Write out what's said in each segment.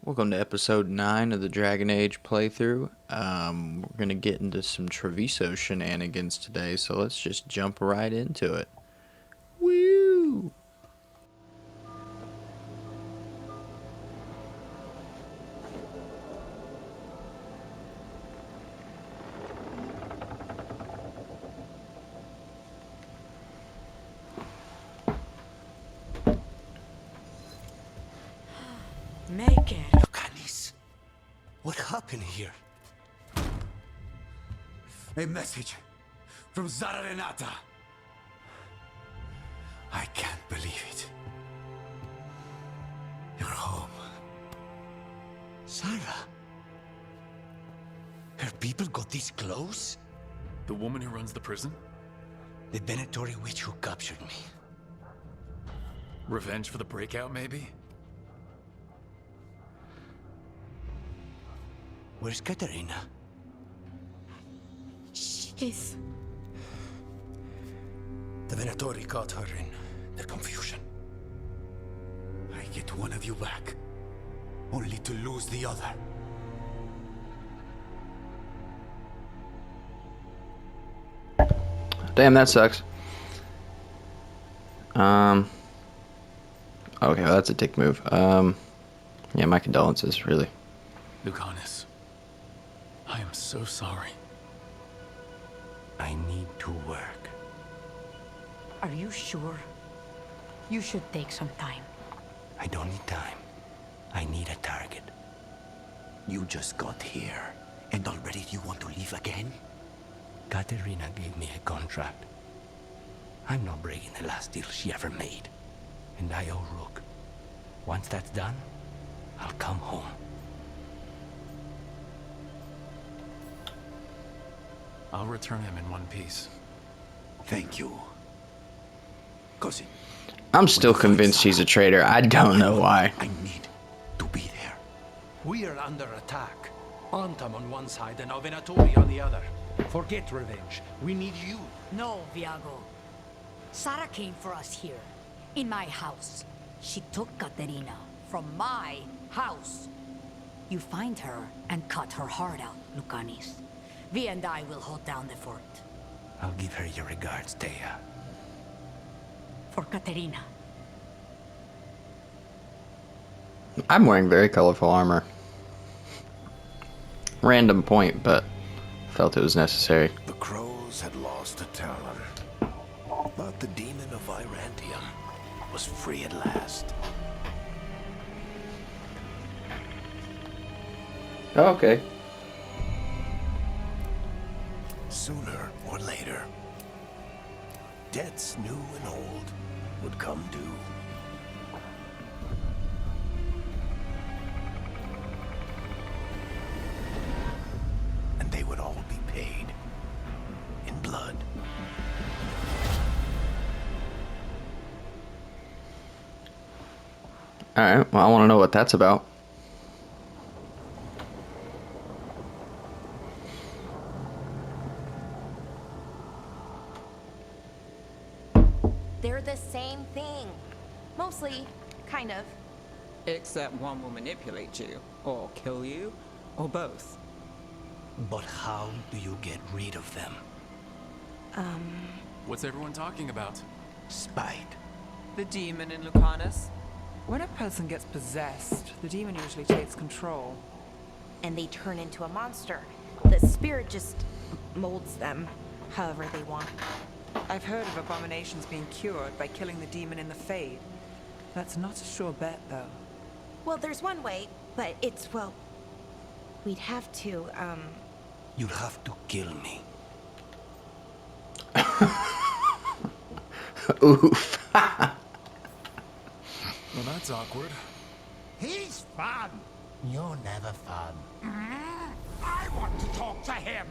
Welcome to episode 9 of the Dragon Age playthrough. We're going to get into some Treviso shenanigans today, so let's just jump right into it. Woo! Make it. Lucanis, what happened here? A message from Zara Renata. I can't believe it. You're home. Zara? Her people got this close? The woman who runs the prison? The Venatori witch who captured me. Revenge for the breakout, maybe? Where's Katerina? She's... The Venatori caught her in their confusion. I get one of you back, only to lose the other. Damn, that sucks. Okay, well, that's a dick move. Yeah, my condolences, really. Lucanis, I am so sorry. I need to work. Are you sure? You should take some time. I don't need time. I need a target. You just got here, and already you want to leave again? Katerina gave me a contract. I'm not breaking the last deal she ever made. And I owe Rook. Once that's done, I'll come home. I'll return him in one piece. Thank you. Cousin. I'm still convinced he's a traitor. I don't know why. I need to be there. We are under attack. Antam on one side and Venatori on the other. Forget revenge. We need you. No, Viago. Sara came for us here, in my house. She took Katerina from my house. You find her and cut her heart out, Lucanis. Vi and I will hold down the fort. I'll give her your regards, Thea. For Katerina. I'm wearing very colorful armor. Random point, but felt it was necessary. The crows had lost a talon, but the demon of Irantium was free at last. Oh, okay. Sooner or later, debts new and old would come due. And they would all be paid in blood. Alright, well, I want to know what that's about. They're the same thing. Mostly, kind of. Except one will manipulate you, or kill you, or both. But how do you get rid of them? What's everyone talking about? Spite. The demon in Lucanus? When a person gets possessed, the demon usually takes control. And they turn into a monster. The spirit just molds them however they want. I've heard of abominations being cured by killing the demon in the Fade. That's not a sure bet, though. Well, there's one way, but it's, well... We'd have to, You'd have to kill me. Oof. Well, that's awkward. He's fun. You're never fun. I want to talk to him.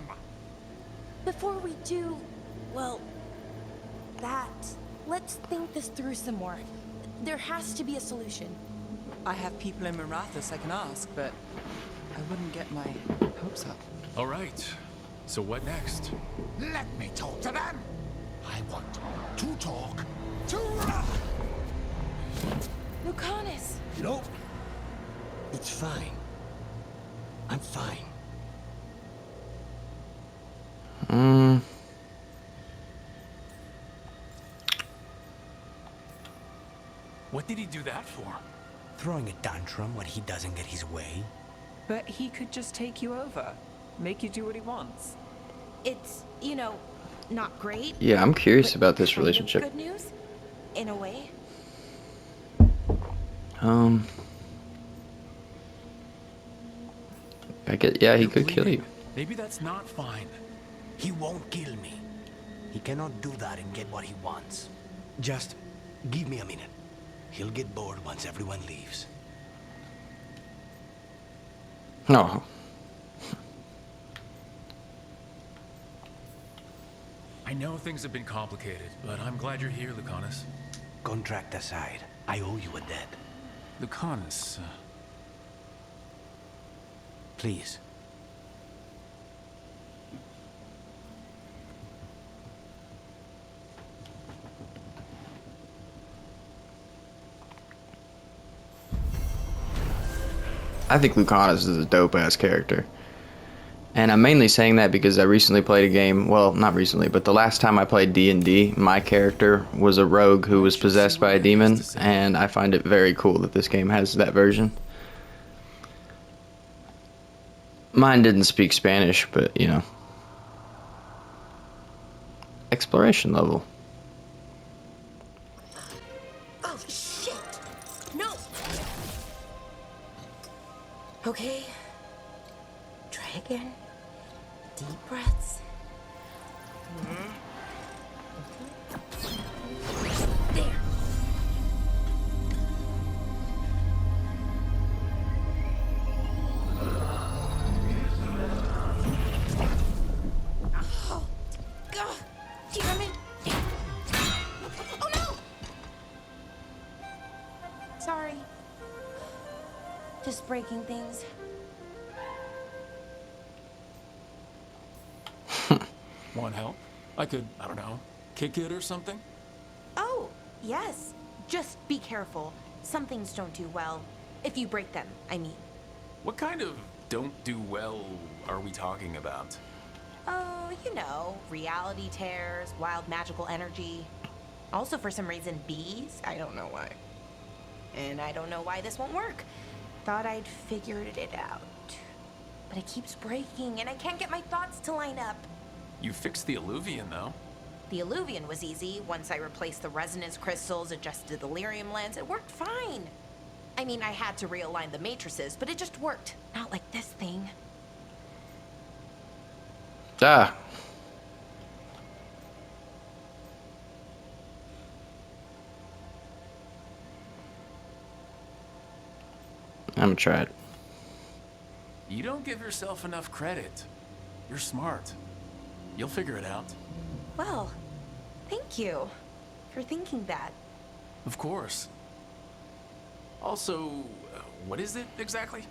Before we do, well... that... Let's think this through some more. There has to be a solution. I have people in Marathas I can ask, but I wouldn't get my hopes up. All right. So what next? Let me talk to them. I want to talk to... Lucanis! Nope. It's fine. I'm fine. What did he do that for? Throwing a tantrum when he doesn't get his way? But he could just take you over, make you do what he wants. It's, you know, not great. Yeah, I'm curious but about this kind of relationship. Good news, in a way. I get, yeah, he You're could kill bleeding. you. Maybe that's not fine. He won't kill me. He cannot do that and get what he wants. Just give me a minute. He'll get bored once everyone leaves. No. I know things have been complicated, but I'm glad you're here, Lucanus. Contract aside, I owe you a debt. Lucanus, Please. I think Lucanus is a dope-ass character. And I'm mainly saying that because I recently played a game, well, not recently, but the last time I played D&D, my character was a rogue who was possessed by a demon, and I find it very cool that this game has that version. Mine didn't speak Spanish, but, you know. Exploration level. Oh, shit! No! Okay. Try again. Deep breaths. There. Oh, God, damn it. Oh, no! Sorry. Just breaking things. want help? I could, I don't know, kick it or something? Oh, yes. Just be careful. Some things don't do well. If you break them, I mean. What kind of don't do well are we talking about? Oh, you know, reality tears, wild magical energy. Also, for some reason, bees. I don't know why. And I don't know why this won't work. Thought I'd figured it out. But it keeps breaking, and I can't get my thoughts to line up. You fixed the alluvian, though. The alluvian was easy. Once I replaced the resonance crystals, adjusted the lyrium lens, it worked fine. I mean, I had to realign the matrices, but it just worked. Not like this thing. Ah. I'm gonna try it. You don't give yourself enough credit. You're smart. You'll figure it out. Well, thank you for thinking that. Of course. Also, what is it exactly?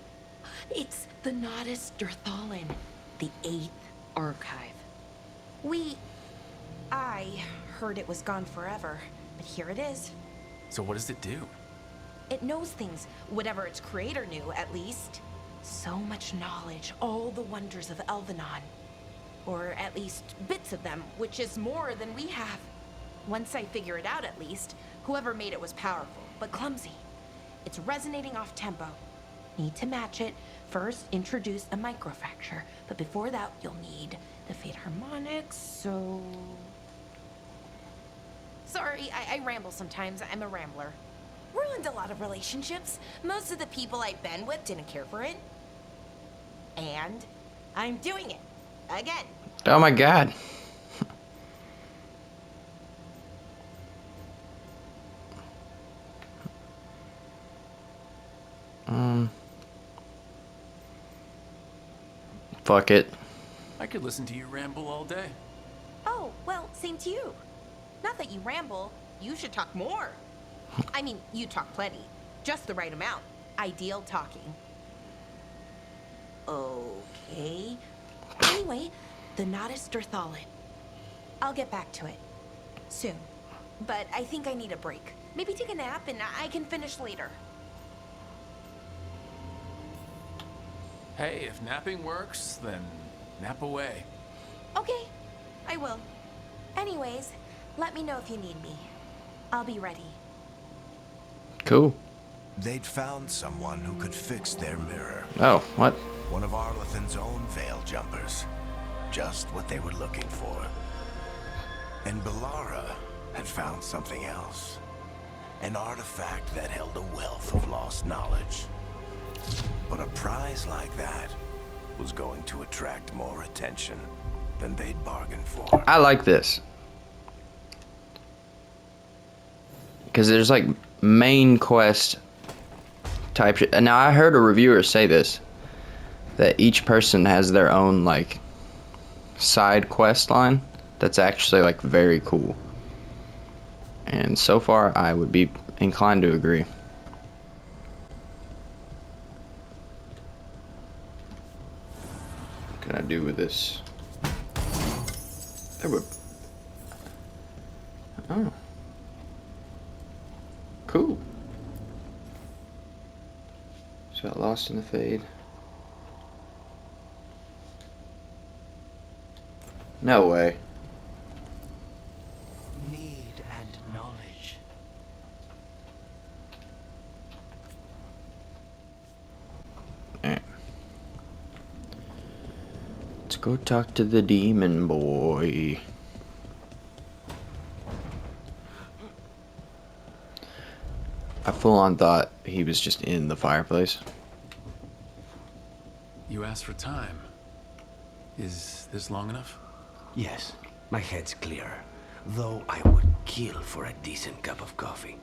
It's the Nodus Derthalin, the 8th archive. I heard it was gone forever, but here it is. So what does it do? It knows things, whatever its creator knew, at least. So much knowledge, all the wonders of Elvenon. Or at least bits of them, which is more than we have. Once I figure it out, at least, whoever made it was powerful, but clumsy. It's resonating off tempo. Need to match it. First, introduce a microfracture, but before that, you'll need the fade harmonics, so... Sorry, I ramble sometimes. I'm a rambler. Ruined a lot of relationships. Most of the people I've been with didn't care for it. And I'm doing it. Again. Oh my god. Fuck it. I could listen to you ramble all day. Oh, well, same to you. Not that you ramble. You should talk more. I mean, you talk plenty. Just the right amount. Ideal talking. Okay. Anyway, the Nodus Derthalin. I'll get back to it. Soon. But I think I need a break. Maybe take a nap and I can finish later. Hey, if napping works, then nap away. Okay, I will. Anyways, let me know if you need me. I'll be ready. Cool. They'd found someone who could fix their mirror. Oh, what? One of Arlethan's own veil jumpers. Just what they were looking for. And Bellara had found something else. An artifact that held a wealth of lost knowledge. But a prize like that was going to attract more attention than they'd bargained for. I like this. Because there's like main quest type shit. Now I heard a reviewer say this, that each person has their own like side quest line that's actually like very cool. And so far I would be inclined to agree. What can I do with this? There were... Oh. Cool. Just got lost in the fade. No way. Need and knowledge. Alright. Let's go talk to the demon boy. I full on thought he was just in the fireplace. You asked for time. Is this long enough? Yes, my head's clear. Though I would kill for a decent cup of coffee.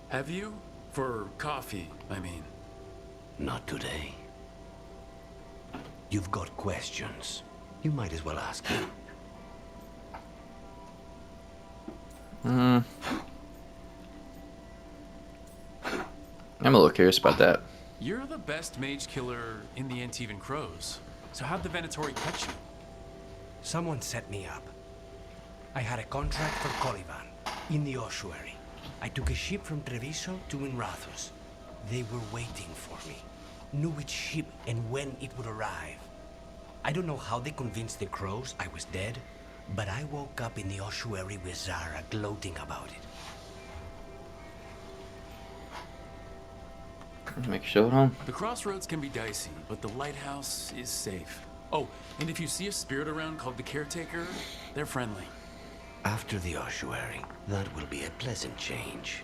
Have you? For coffee, I mean. Not today. You've got questions. You might as well ask them. I'm a little curious about that. You're the best mage killer in the Antivan Crows. So how'd the Venatori catch you? Someone set me up. I had a contract for Colivan, in the ossuary. I took a ship from Treviso to Inrathus. They were waiting for me. Knew which ship and when it would arrive. I don't know how they convinced the Crows I was dead, but I woke up in the ossuary with Zara gloating about it. Make sure it on. The crossroads can be dicey, but the lighthouse is safe. Oh, and if you see a spirit around called the Caretaker, they're friendly. After the ossuary, that will be a pleasant change.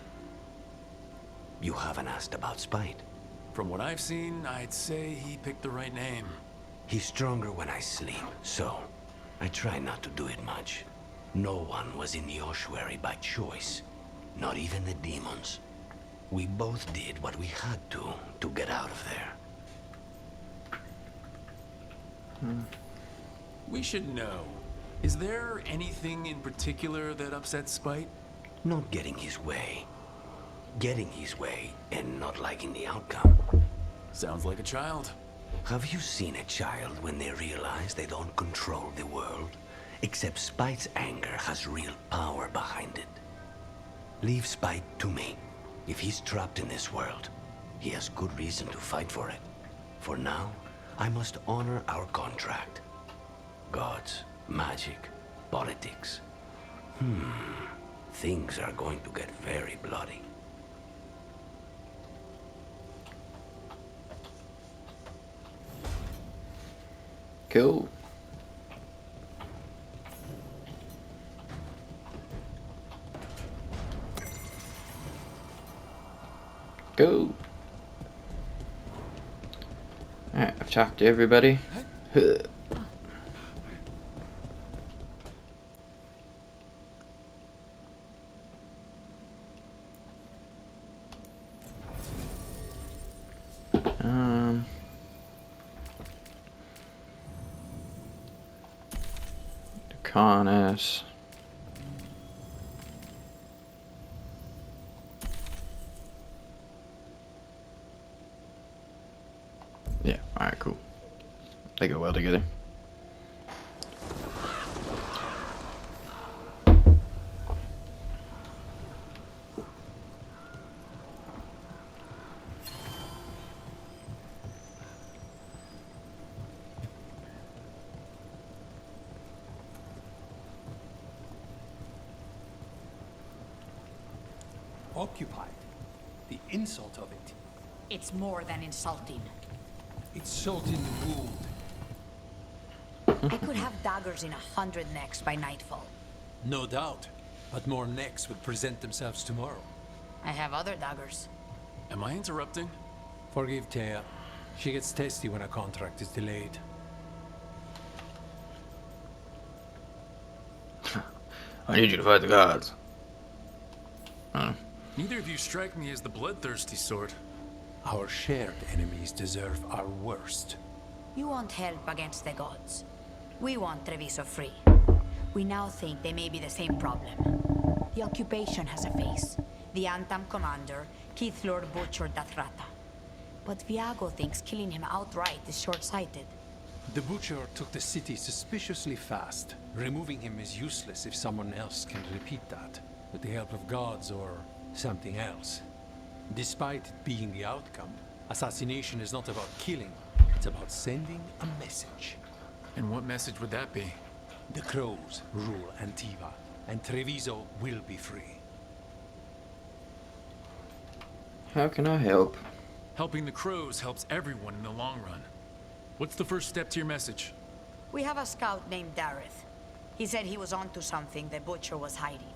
You haven't asked about Spite. From what I've seen, I'd say he picked the right name. He's stronger when I sleep, so I try not to do it much. No one was in the ossuary by choice, not even the demons. We both did what we had to get out of there. We should know. Is there anything in particular that upsets Spite? Not getting his way. Getting his way and not liking the outcome. Sounds like a child. Have you seen a child when they realize they don't control the world? Except Spite's anger has real power behind it. Leave Spite to me. If he's trapped in this world, he has good reason to fight for it. For now, I must honor our contract. Gods, magic, politics. Things are going to get very bloody. Cool. Go. Alright, I've talked to everybody. Deconis. Yeah, alright, cool. They go well together. occupied. The insult of it. It's more than insulting. It's salt in the wound. I could have daggers in 100 necks by nightfall. No doubt. But more necks would present themselves tomorrow. I have other daggers. Am I interrupting? Forgive Thea. She gets testy when a contract is delayed. I need you to fight the gods. Neither of you strike me as the bloodthirsty sort. Our shared enemies deserve our worst. You want help against the gods. We want Treviso free. We now think they may be the same problem. The occupation has a face. The Antam commander, Keith Lord butchered Dathrata. But Viago thinks killing him outright is short-sighted. The Butcher took the city suspiciously fast. Removing him is useless if someone else can repeat that, with the help of gods or something else. Despite it being the outcome, assassination is not about killing, it's about sending a message. And what message would that be? The Crows rule Antiva, and Treviso will be free. How can I help? Helping the crows helps everyone in the long run. What's the first step to your message? We have a scout named Dareth. He said he was onto something the Butcher was hiding.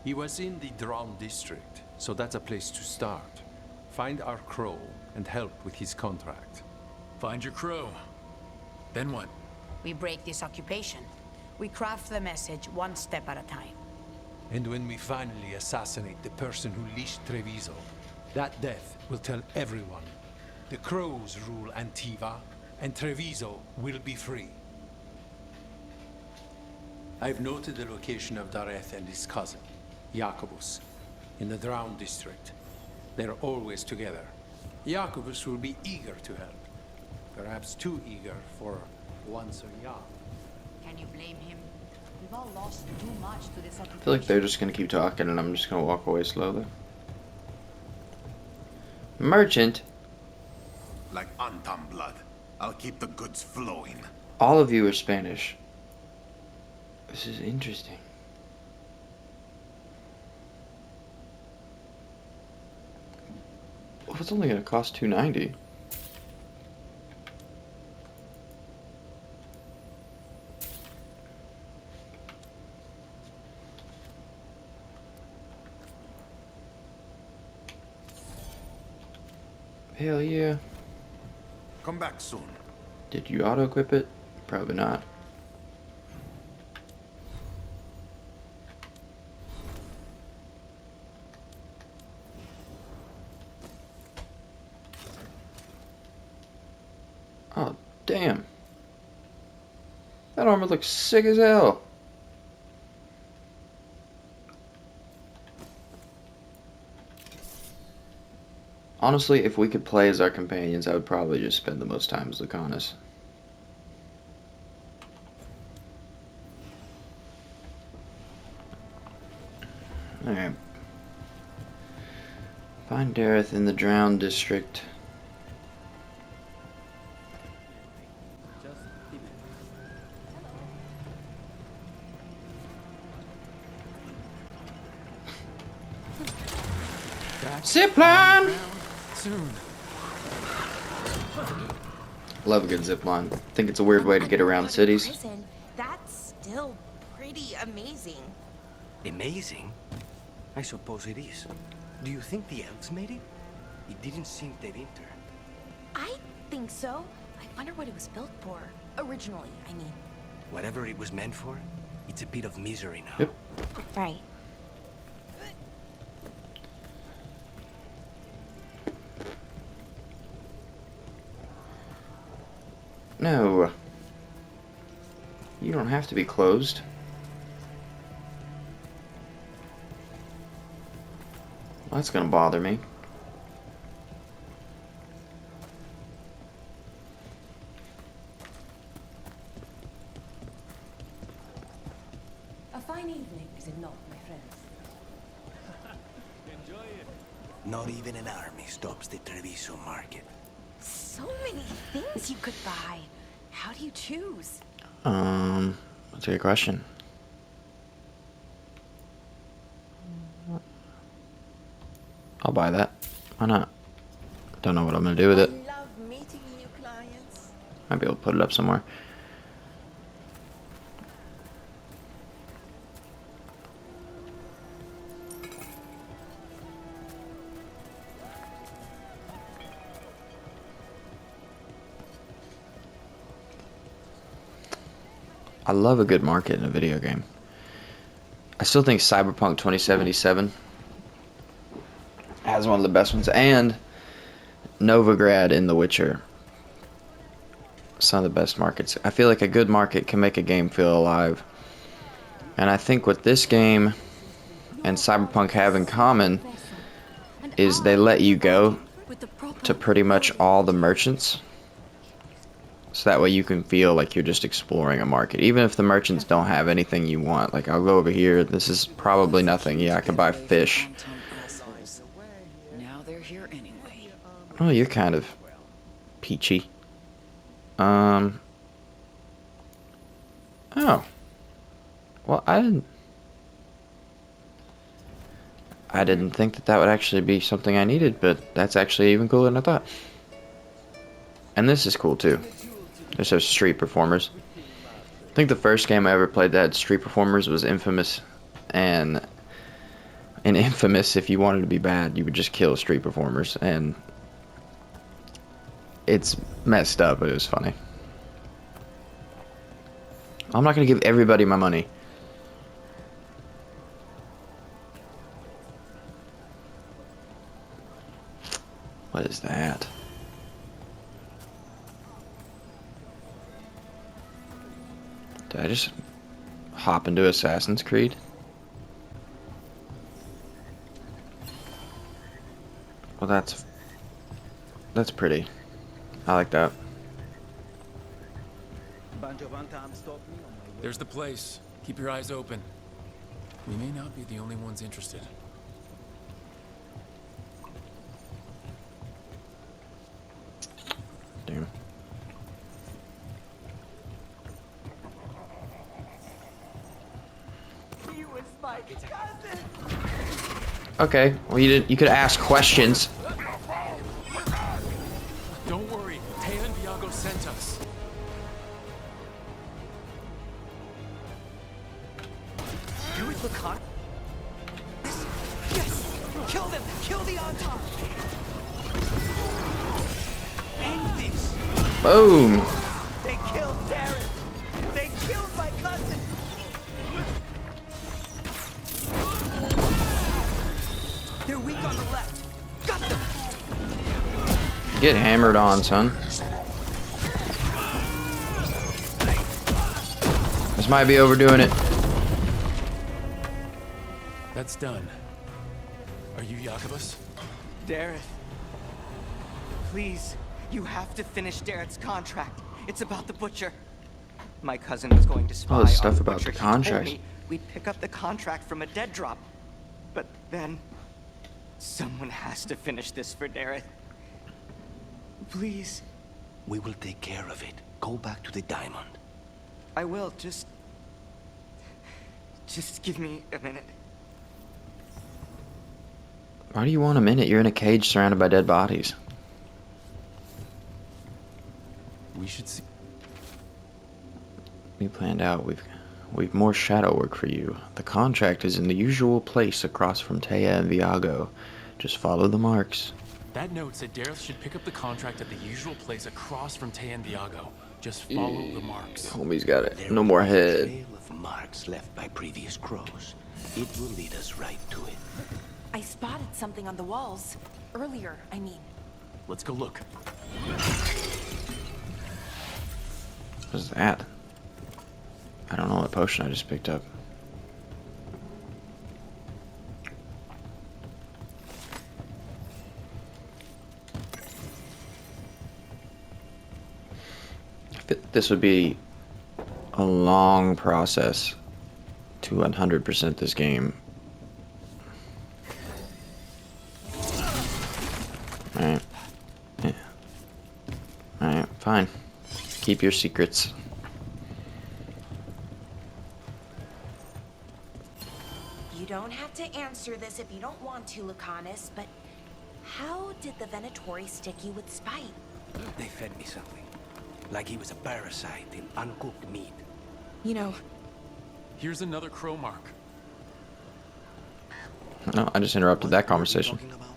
He was in the Drown district, so that's a place to start. Find our crow and help with his contract. Find your crow. Then what? We break this occupation. We craft the message one step at a time. And when we finally assassinate the person who leashed Treviso, that death will tell everyone. The crows rule Antiva, and Treviso will be free. I've noted the location of Dareth and his cousin, Jacobus, in the Drown district. They're always together. Jacobus will be eager to help. Perhaps too eager for one so young. Can you blame him? We've all lost too much to this occupation. I feel like they're just gonna keep talking and I'm just gonna walk away slowly. Merchant. Like Antam blood. I'll keep the goods flowing. All of you are Spanish. This is interesting. Well, it's only gonna cost $2.90. Hell yeah. Come back soon. Did you auto-equip it? Probably not. Oh, damn. That armor looks sick as hell. Honestly, if we could play as our companions, I would probably just spend the most time as Lucanus. Alright. Find Dareth in the Drowned district. Zipline! Soon. Love a good zipline. Think it's a weird way to get around cities. Prison, that's still pretty amazing. Amazing? I suppose it is. Do you think the elves made it? It didn't seem their winter. I think so. I wonder what it was built for. Originally, I mean. Whatever it was meant for, it's a bit of misery now. Yep. Right. No. You don't have to be closed. That's gonna bother me. A fine evening, is it not, my friends? Enjoy it. Not even an army stops the Treviso market. So many things you could buy. How do you choose? That's a good question. I'll buy that. Why not? Don't know what I'm gonna do with it. love meeting new clients. Might be able to put it up somewhere. I love a good market in a video game. I still think Cyberpunk 2077 has one of the best ones, and Novigrad in The Witcher. Some of the best markets. I feel like a good market can make a game feel alive. And I think what this game and Cyberpunk have in common is they let you go to pretty much all the merchants. So that way you can feel like you're just exploring a market. Even if the merchants don't have anything you want. Like, I'll go over here. This is probably nothing. Yeah, I could buy fish. Now they're here anyway. Oh, you're kind of peachy. Oh. Well, I didn't think that that would actually be something I needed, but that's actually even cooler than I thought. And this is cool too. There's those street performers. I think the first game I ever played that had street performers was Infamous. And in Infamous, if you wanted to be bad, you would just kill street performers. And it's messed up, but it was funny. I'm not going to give everybody my money. What is that? Did I just hop into Assassin's Creed? Well, that's pretty. I like that. There's the place. Keep your eyes open. We may not be the only ones interested. Damn. Okay, well you could ask questions. Don't worry, Taya and Viago sent us. Do it, Lacan. Yes! Kill them! Kill the Anton! End this! Boom! They killed Darren! They killed my cousin! They're weak on the left. Got them! Get hammered on, son. This might be overdoing it. That's done. Are you Jacobus? Dareth. Please, you have to finish Dareth's contract. It's about the butcher. My cousin was going to spy Oh, the on stuff the about butcher. the He told contract. me we'd pick up the contract from a dead drop. But then someone has to finish this for Dareth. Please. We will take care of it. Go back to the diamond. I will. Just give me a minute. Why do you want a minute? You're in a cage surrounded by dead bodies. We should see. We planned out. We've more shadow work for you. The contract is in the usual place across from Taya and Viago. Just follow the marks. That note said Dareth should pick up the contract at the usual place across from Taya and Viago. Just follow the marks. Homie's got it. There No more will be a head. trail of marks left by previous crows. It will lead us right to it. I spotted something on the walls. Earlier, I mean. Let's go look. What's that? I don't know what potion I just picked up. This would be a long process to 100% this game. Alright. Yeah. Alright, fine. Keep your secrets. You don't have to answer this if you don't want to, Lucanus, but How did the Venatori stick you with spite? They fed me something. Like he was a parasite in uncooked meat. You know, Here's another crow mark. No, I just interrupted that What were we conversation. talking about?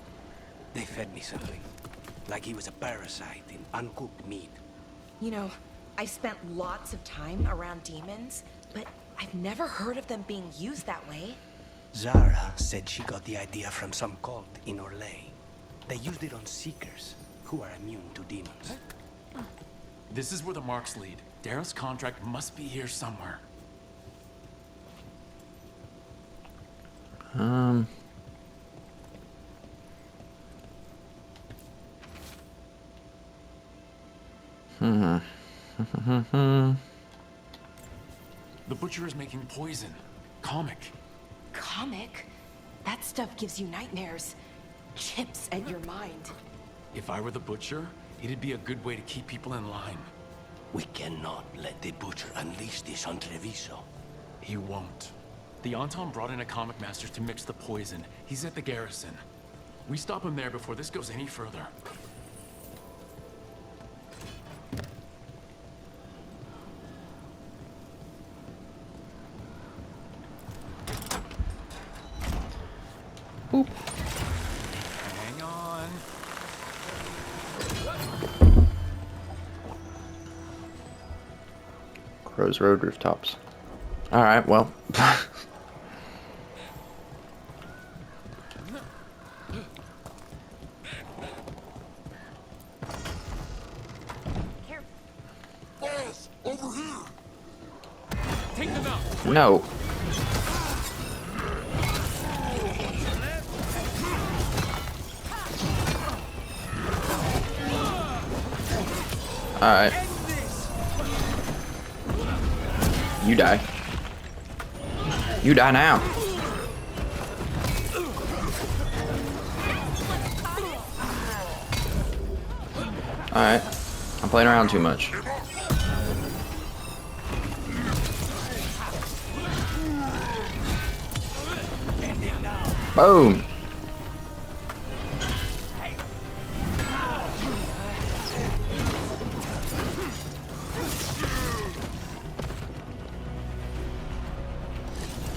They fed me something. Like he was a parasite in uncooked meat. you know, I've spent lots of time around demons, but I've never heard of them being used that way. Zara said she got the idea from some cult in Orlais. They used it on seekers, who are immune to demons. This is where the marks lead. Darrow's contract must be here somewhere. The butcher is making poison. Comic. Comic? That stuff gives you nightmares. Chips at your mind. If I were the butcher, it'd be a good way to keep people in line. We cannot let the butcher unleash this on Treviso. He won't. The Anton brought in a comic master to mix the poison. He's at the garrison. We stop him there before this goes any further. Boop. Hang on. Crow's Road rooftops. Alright, well. Boss, over here! Take them out. No. Alright. You die. You die now. Alright. I'm playing around too much. Boom.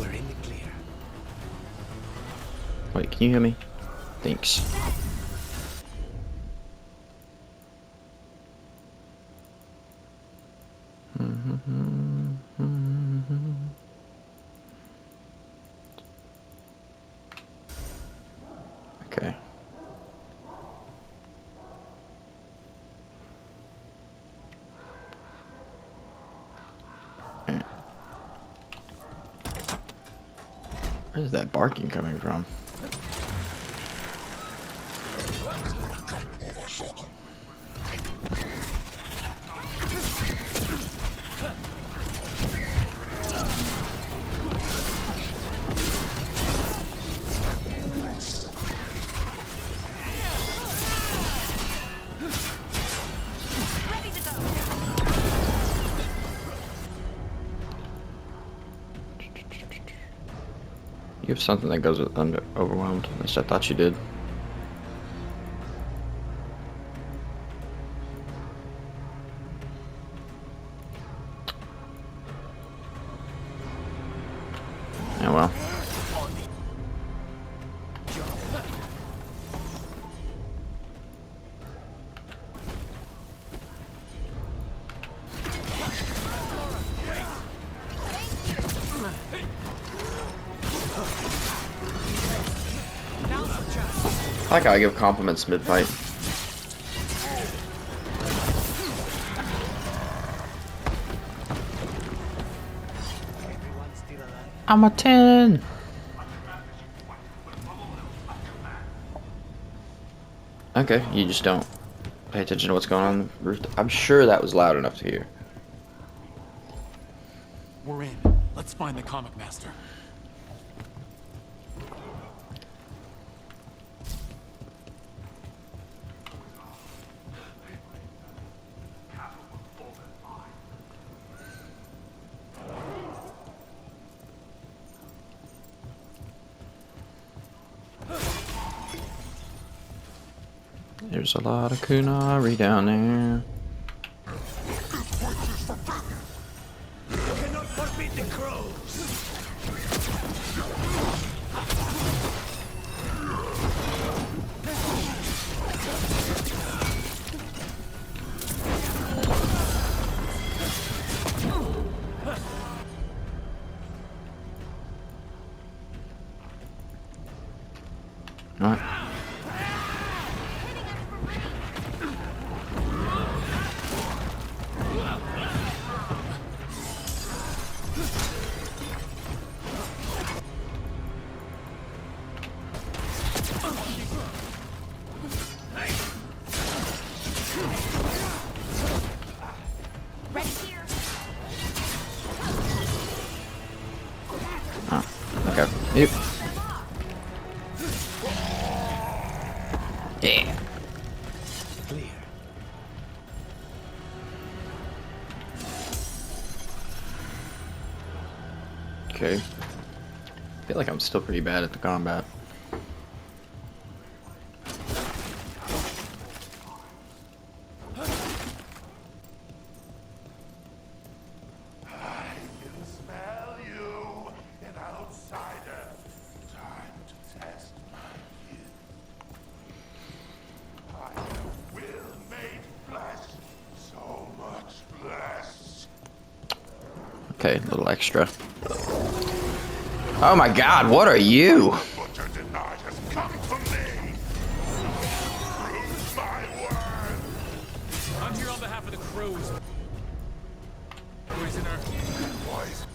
We're in the clear. Wait, can you hear me? Thanks. Okay. Where's that barking coming from? You have something that goes with overwhelmed. At least I thought you did. Yeah, well. I like how I give compliments mid-fight. I'm a 10. Okay, you just don't pay attention to what's going on the roof. I'm sure that was loud enough to hear. We're in. Let's find the comic master. There's a lot of kunari down there. Cannot forbid the crows. Alright. Right here. Oh, okay. Yep. Yeah. Clear. Okay. I feel like I'm still pretty bad at the combat. I can smell you, an outsider. Time to test my gift. I have will made flesh, so much flesh. Okay, a little extra. Oh my god, what are you? Butcher denied has come for me. Prove my word. I'm here on behalf of the crows. Poisoner. Poison.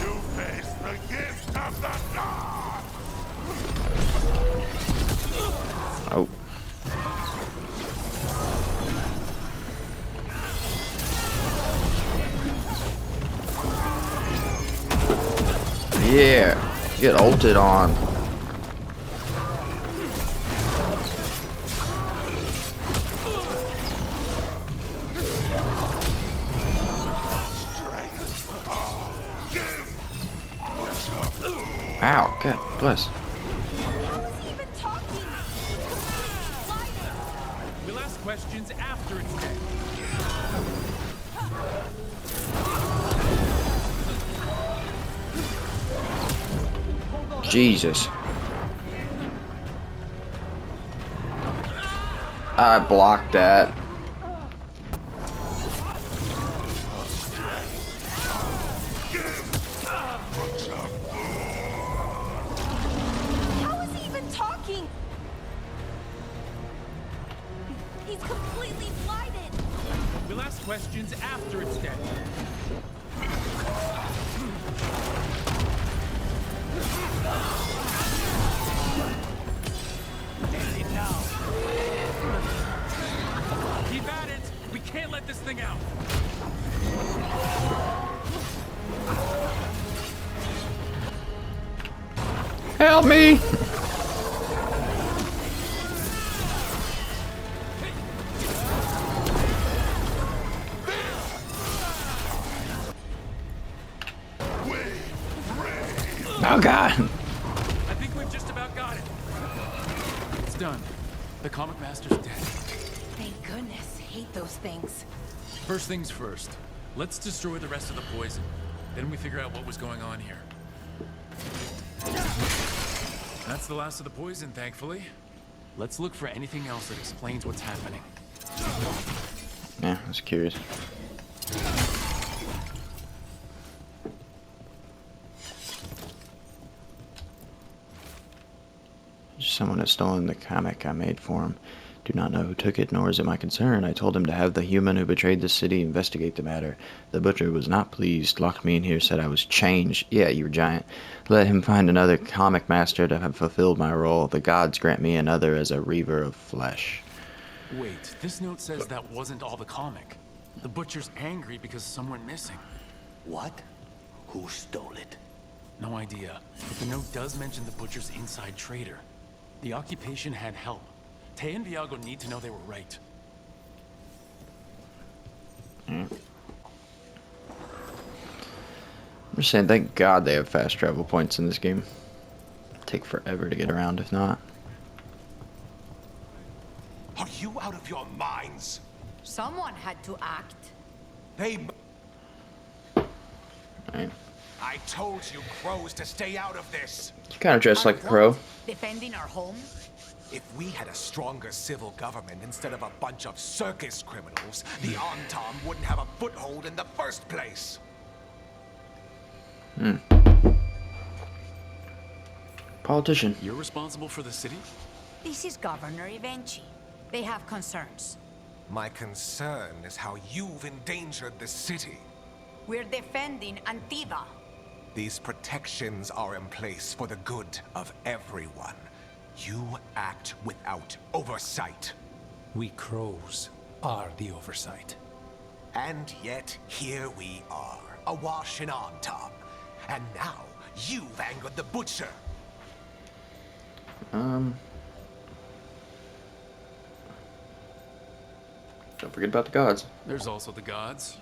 You face the gift of the gods. Oh. Yeah, get ulted on. Ow, God bless. Even talking. We'll ask questions after it's dead. Jesus. I blocked that. How is he even talking? He's completely blinded. We'll ask questions after it's dead. Keep at it. We can't let this thing out. Help me! Oh god! I think we've just about got it. It's done. The comic master's dead. Thank goodness. Hate those things. First things first. Let's destroy the rest of the poison. Then we figure out what was going on here. That's the last of the poison, thankfully. Let's look for anything else that explains what's happening. Yeah, I was curious. Someone has stolen the comic I made for him. Do not know who took it, nor is it my concern. I told him to have the human who betrayed the city investigate the matter. The butcher was not pleased, locked me in here, said I was changed. Yeah, you were giant. Let him find another comic master to have fulfilled my role. The gods grant me another as a reaver of flesh. Wait, this note says that wasn't all the comic. The butcher's angry because some went missing. What? Who stole it? No idea. But the note does mention the butcher's inside trader. The occupation had help. Tay and Viago need to know they were right. I'm just saying, thank God they have fast travel points in this game. Take forever to get around, if not. Are you out of your minds? Someone had to act. They... Right. I told you crows to stay out of this. You kind of dress like a crow. Defending our home? If we had a stronger civil government instead of a bunch of circus criminals, the Antam wouldn't have a foothold in the first place. Politician. You're responsible for the city? This is Governor Evenchi. They have concerns. My concern is how you've endangered the city. We're defending Antiva. These protections are in place for the good of everyone. You act without oversight. We crows are the oversight. And yet, here we are, awash in Antam. And now, you've angered the butcher. Don't forget about the gods. There's also the gods.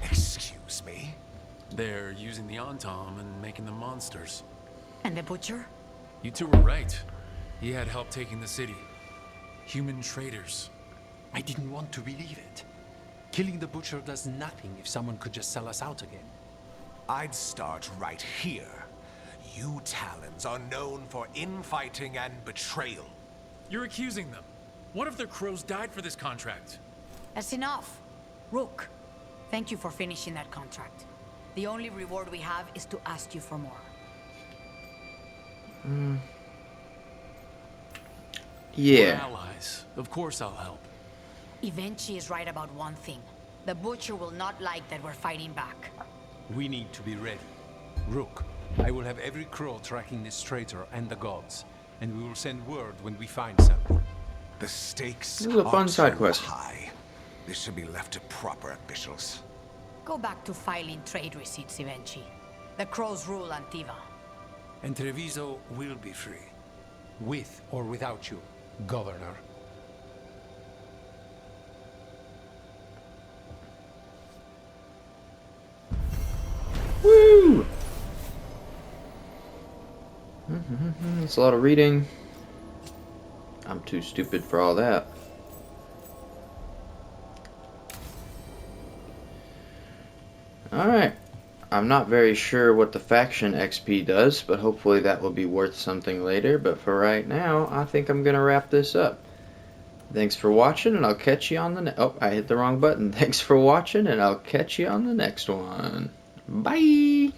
Excuse me? They're using the Antam and making them monsters. And the butcher? You two were right. He had help taking the city. Human traitors. I didn't want to believe it. Killing the butcher does nothing if someone could just sell us out again. I'd start right here. You Talons are known for infighting and betrayal. You're accusing them. What if their crows died for this contract? That's enough. Rook, thank you for finishing that contract. The only reward we have is to ask you for more. Yeah. We're allies. Of course I'll help. Evenchi is right about one thing. The butcher will not like that we're fighting back. We need to be ready. Rook, I will have every crow tracking this traitor and the gods, and we will send word when we find something. The stakes This is a fun are side too quest. high. This should be left to proper officials. Go back to filing trade receipts, Evenchi. The crows rule Antiva. And Treviso will be free. With or without you, Governor. Woo! It's a lot of reading. I'm too stupid for all that. Alright. I'm not very sure what the faction XP does, but hopefully that will be worth something later. But for right now, I think I'm going to wrap this up. Thanks for watching, and I'll catch you on the next... Oh, I hit the wrong button. Thanks for watching, and I'll catch you on the next one. Bye!